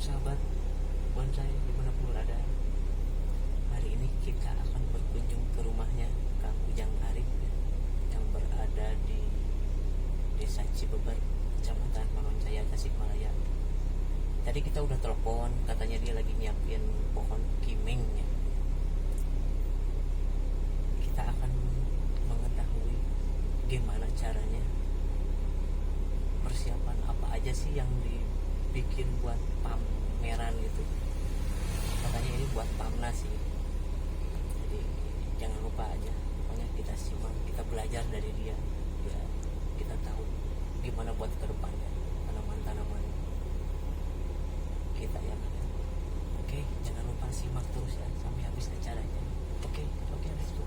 sahabat bonsai dimanapun berada. Hari ini kita akan berkunjung ke rumahnya Kang Ujang Arif yang berada di Desa Cibeber, Kecamatan Mangunjaya, Tasikmalaya. Tadi kita udah telepon, katanya dia lagi nyiapin pohon kimeng ya. Kita akan mengetahui gimana caranya, persiapan apa aja sih yang dibikin buat pameran gitu. Katanya ini buat pamna sih. Jadi jangan lupa aja, pokoknya kita simak, kita belajar dari dia ya, kita tahu gimana buat kedepannya tanaman-tanaman kita yang ada. Oke, jangan lupa simak terus ya sampai habis acaranya. Oke, let's go.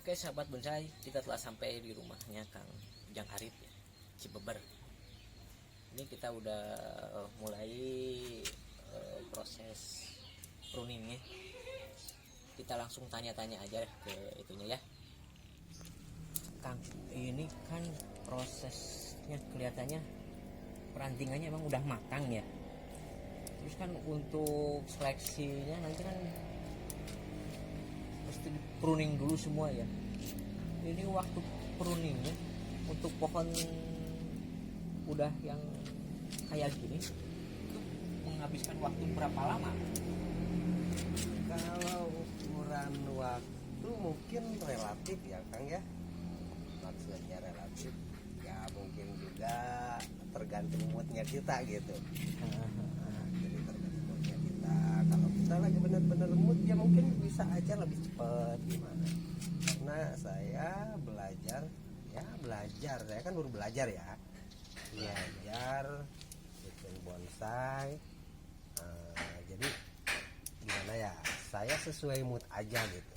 Oke sahabat bonsai, kita telah sampai di rumahnya Kang Ujang Arif ya, Cibeber. Ini kita udah mulai proses pruningnya. Kita langsung tanya-tanya aja ke itunya ya. Kang, ini kan prosesnya kelihatannya perantingannya emang udah matang ya. Terus kan untuk seleksinya nanti kan mesti pruning dulu semua ya. Ini waktu pruningnya untuk pohon udah yang kayak gini itu menghabiskan waktu berapa lama? Kalau ukuran waktu mungkin relatif ya Kang ya, maksudnya relatif ya, mungkin juga tergantung moodnya kita gitu. Jadi tergantung moodnya kita. Kalau kita lagi benar-benar mood ya mungkin bisa aja lebih cepat gimana. Karena saya belajar, saya kan baru belajar ya, belajar bikin bonsai. Jadi gimana ya, saya sesuai mood aja gitu.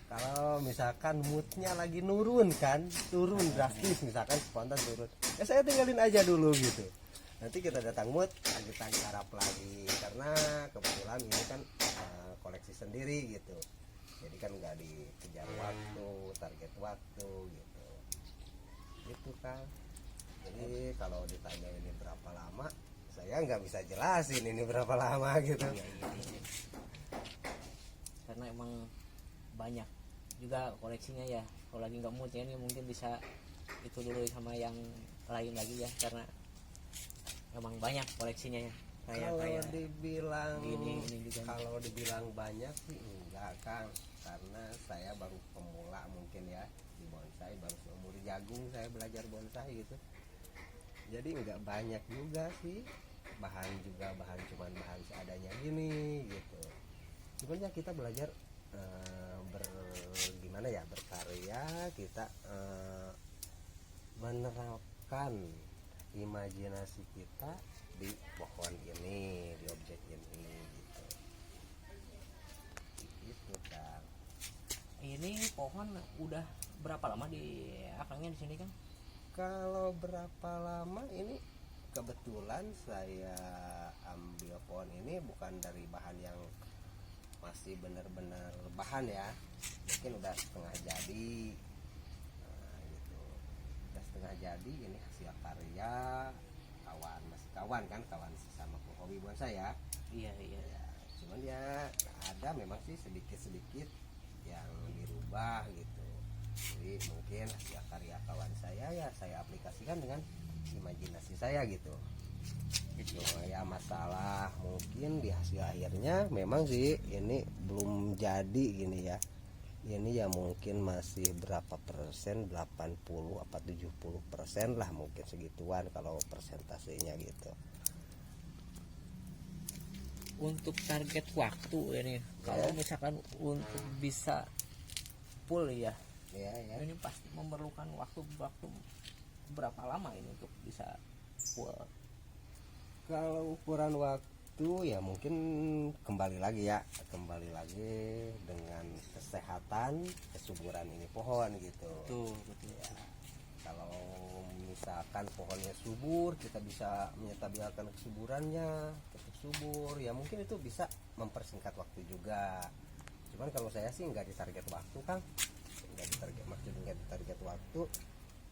Kalau misalkan moodnya lagi turun drastis, misalkan spontan turun, ya saya tinggalin aja dulu gitu. Nanti kita datang mood, kita garap lagi. Karena kebetulan ini kan koleksi sendiri gitu. Jadi kan nggak dikejar waktu, target waktu gitu. Gitu kan. Jadi kalau ditanya ini berapa lama, saya nggak bisa jelasin ini berapa lama gitu. Ya, karena emang banyak juga koleksinya ya. Kalau lagi nggak mood ya ini mungkin bisa itu dulu sama yang lain lagi ya, karena emang banyak koleksinya ya. Kalau dibilang ini juga. Kalau dibilang banyak sih enggak Kang, karena saya baru pemula mungkin ya di bonsai, baru seumur jagung saya belajar bonsai gitu. Jadi enggak banyak juga sih, cuman bahan seadanya gini gitu. Sebenarnya kita belajar berkarya, kita menerapkan imajinasi kita di pohon ini, di objek ini gitu. Itu kan. Ini pohon udah berapa lama di akangnya di sini kan? Kalau berapa lama ini, kebetulan saya ambil pohon ini bukan dari bahan yang masih benar-benar bahan ya, mungkin udah setengah jadi. Nah, gitu. Udah setengah jadi, ini hasil karya kawan, masih kawan kan, kawan sesama hobi bonsai ya. Iya iya. Ya, cuman ya ada memang sih sedikit-sedikit yang dirubah gitu. Jadi mungkin hasil karya kawan saya ya saya aplikasikan dengan imajinasi saya gitu. Cuma ya masalah mungkin di hasil akhirnya memang sih ini belum jadi gini ya. Ini ya mungkin masih berapa persen, 80 apa 70% lah mungkin segituan kalau persentasenya gitu. Untuk target waktu ini kalau misalkan untuk bisa full ya, Ya, ini pasti memerlukan waktu berapa lama ini untuk bisa full? kalau ukuran waktu ya mungkin kembali lagi dengan kesehatan, kesuburan ini pohon gitu. Betul. Ya, kalau misalkan pohonnya subur, kita bisa menyetabiakan kesuburannya tetap subur, ya mungkin itu bisa mempersingkat waktu juga. Cuman kalau saya sih nggak ditarget waktu, Kang. Nggak ditarget waktu.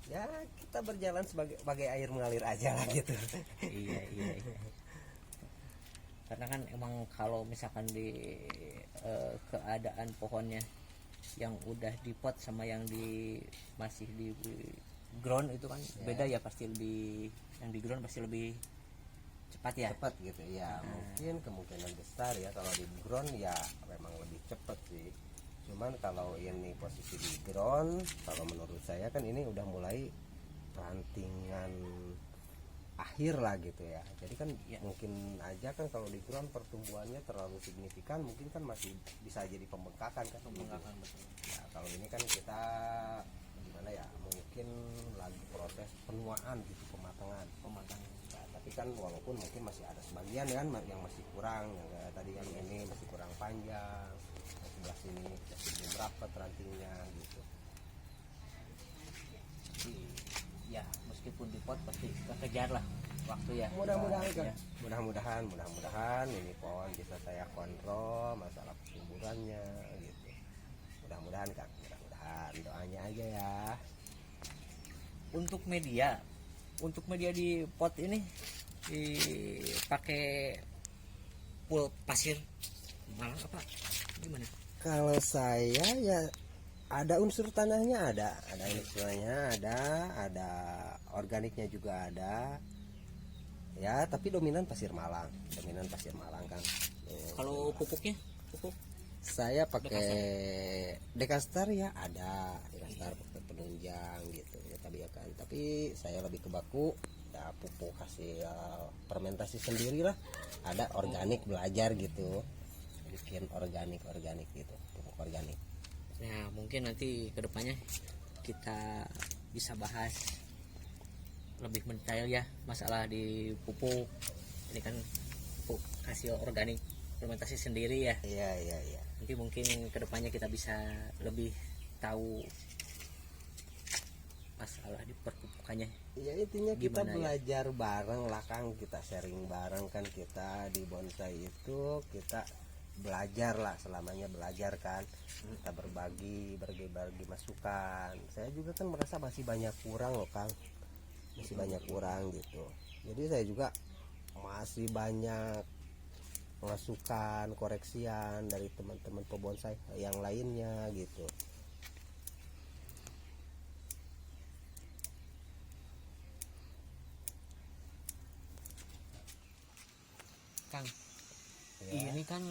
Ya kita berjalan sebagai air mengalir aja lah gitu. Iya. Karena kan emang kalau misalkan di keadaan pohonnya yang udah di pot sama yang masih di ground itu kan beda ya, pasti lebih, yang di ground pasti lebih cepat ya. Cepat gitu ya. Mungkin kemungkinan besar ya kalau di ground ya memang lebih cepat sih. Cuman kalau ini posisi di ground, kalau menurut saya kan ini udah mulai rantingan akhir lah gitu ya. Jadi kan mungkin aja kan kalau di ground pertumbuhannya terlalu signifikan, mungkin kan masih bisa jadi pembengkakan kan. Pembengkakan betul. Ya kalau ini kan kita gimana ya, mungkin lagi proses penuaan gitu, pematangan. Nah, tapi kan walaupun mungkin masih ada sebagian kan yang masih kurang, yang kayak tadi yang ini masih kurang panjang, yang sebelah sini masih belum rapat rantingnya gitu. Ya meskipun di pot pasti kekejar lah waktu ya. Mudah-mudahan kan, Ya. mudah-mudahan ini pohon bisa saya kontrol masalah pertumbuhannya gitu. Mudah-mudahan kan, mudah-mudahan, doanya aja ya. Untuk media di pot ini dipakai full pasir Malang apa gimana? Kalau saya ya ada unsur tanahnya, ada unsurnya, ada organiknya juga ada. Ya, tapi dominan pasir Malang kan. Kalau pupuk Saya pakai Dekastar ya, ada Dekastar pakai penunjang gitu ya tabiakan. Tapi saya lebih ke baku ya, pupuk hasil fermentasi sendiri lah. Ada organik, belajar gitu, bikin organik gitu, pupuk organik. Nah mungkin nanti kedepannya kita bisa bahas lebih mendetail ya masalah di pupuk. Ini kan pupuk hasil organik fermentasi sendiri ya. Iya. Nanti mungkin kedepannya kita bisa lebih tahu masalah di perpupukannya. Ya intinya kita Gimana ya? belajar bareng lah Kang, kita sharing bareng kan, kita di bonsai itu kita belajar lah, selamanya belajar kan, kita berbagi masukan. Saya juga kan merasa masih banyak kurang loh Kang, masih banyak kurang gitu. Jadi saya juga masih banyak masukan, koreksian dari teman-teman pebonsai yang lainnya gitu. Kang, Ya. ini kan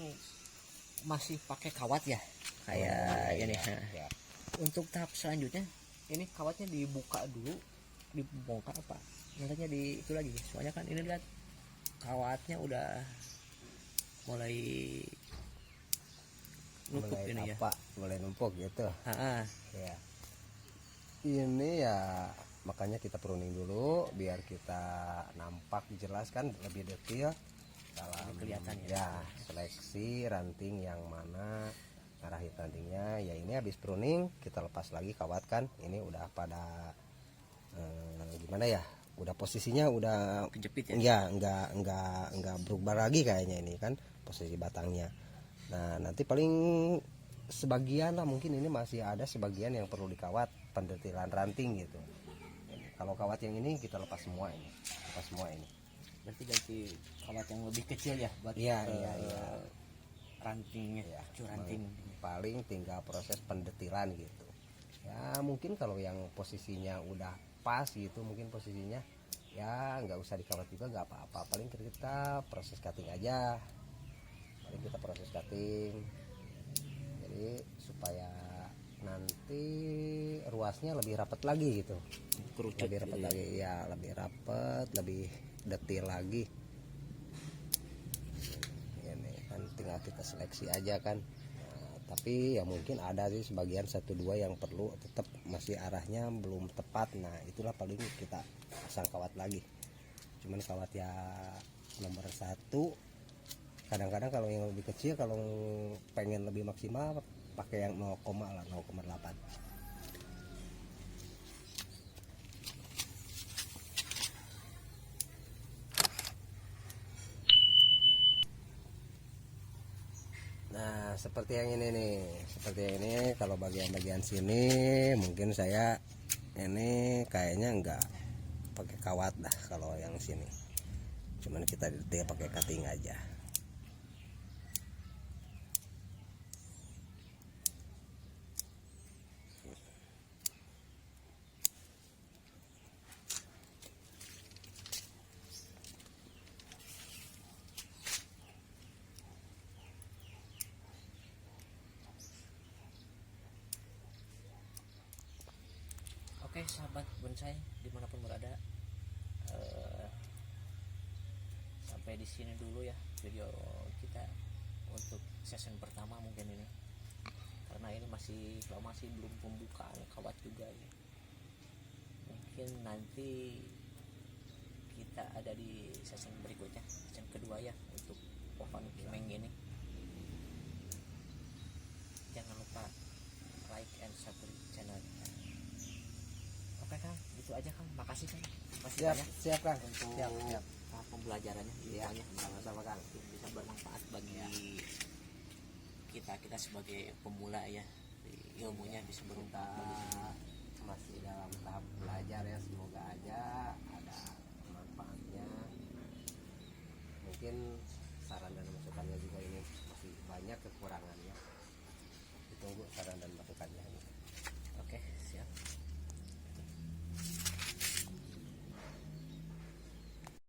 masih pakai kawat ya kayak ini. Ya. Untuk tahap selanjutnya ini kawatnya dibuka dulu, dibongkar apa nantinya di itu lagi, soalnya kan ini lihat kawatnya udah mulai nutup ini ya. Mulai numpuk gitu. Ya. Ini ya makanya kita pruning dulu biar kita nampak jelas kan, lebih detail dalam kelihatan ya seleksi ranting yang mana, ngarahin rantingnya. Ya ini habis pruning kita lepas lagi kawat kan, ini udah pada gimana ya, udah posisinya udah Kejepit ya. enggak berubah lagi kayaknya ini kan posisi batangnya. Nah nanti paling sebagian lah, mungkin ini masih ada sebagian yang perlu dikawat pendetilan ranting gitu. Kalau kawat yang ini kita lepas semua ini. Berarti ganti kawat yang lebih kecil ya buat Iya, iya. rantingnya, Ya, ranting. paling tinggal proses pendetilan gitu. Ya mungkin kalau yang posisinya udah pas gitu, mungkin posisinya ya nggak usah dikawat juga nggak apa-apa. Paling kita proses cutting aja. Paling kita proses cutting. Jadi supaya nanti ruasnya lebih rapat lagi gitu. Kerucut Lebih rapat gitu ya. lagi, ya lebih rapat, lebih detail lagi. Ini kan tinggal kita seleksi aja kan. Nah, tapi ya mungkin ada sih sebagian satu dua yang perlu tetap masih arahnya belum tepat. Nah itulah paling kita pasang kawat lagi. Cuman kawat ya nomor 1 kadang-kadang kalau yang lebih kecil, kalau pengen lebih maksimal pakai yang 0, lah 0,8. Nah seperti yang ini nih, seperti yang ini. Kalau bagian-bagian sini mungkin saya ini kayaknya enggak pakai kawat dah. Kalau yang sini cuman kita detail pakai cutting aja. Oke sahabat bonsai dimanapun berada, sampai di sini dulu ya video kita untuk season pertama mungkin ini, karena ini masih belum pembukaan kawat juga ya. Mungkin nanti kita ada di season berikutnya, season kedua ya, untuk pohon kimeng ini. Jangan lupa like and subscribe channel kita. Oke Kang, gitu aja Kang. Makasih Kang. Makasih banyak Siap Kang. untuk Siap. pembelajarannya. Iya, Infonya sama-sama Kang. bisa bermanfaat bagi kita sebagai pemula ya. Ilmunya bisa bermanfaat bagi Kita masih dalam tahap belajar ya, semoga aja ada manfaatnya. Mungkin saran dan masukannya juga ini masih banyak kekurangannya. Ditunggu saran dan masukannya.